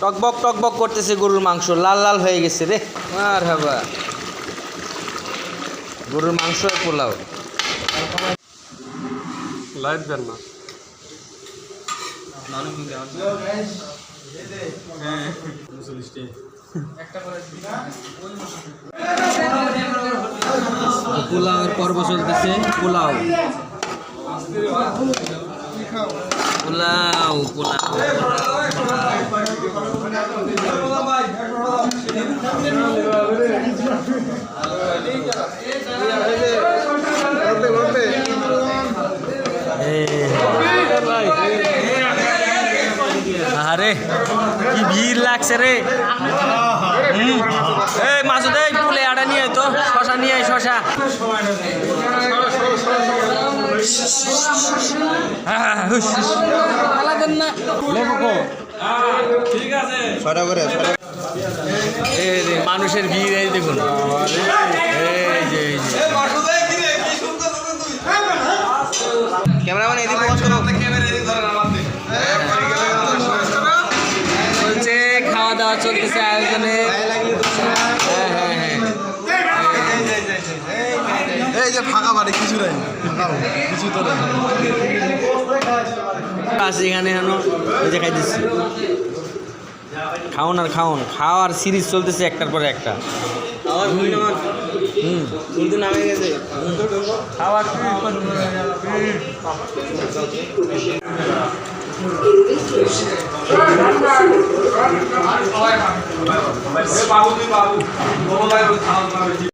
টকবক করতেছে গরুর মাংস, লাল লাল হয়ে গেছে রে। আর হাবা গরুর মাংস আর পোলাও। লাইট দেন না। পোলাওর পর্ব চলতেছে। পোলাও পোলাও পোলাও আরে কি ভিড় লাগছে রে। এই মাসুদ, এই পুলে আড়া নিয়ে তো, শশা নিয়ে আয়, শশা। মানুষের ভিড় এই দেখুন। ক্যামেরাম্যান এদিকে চলছে, খাওয়া দাওয়া চলতেছে আয়োজনে। এই যে ফাঁকা বাড়ি কিছু নাই, কিছু তো এখানে দেখাই দিচ্ছি। খাওন আর খাওন, খাওয়ার সিরিজ চলতেছে একটার পরে একটা। নামে গেছে খাওয়ার।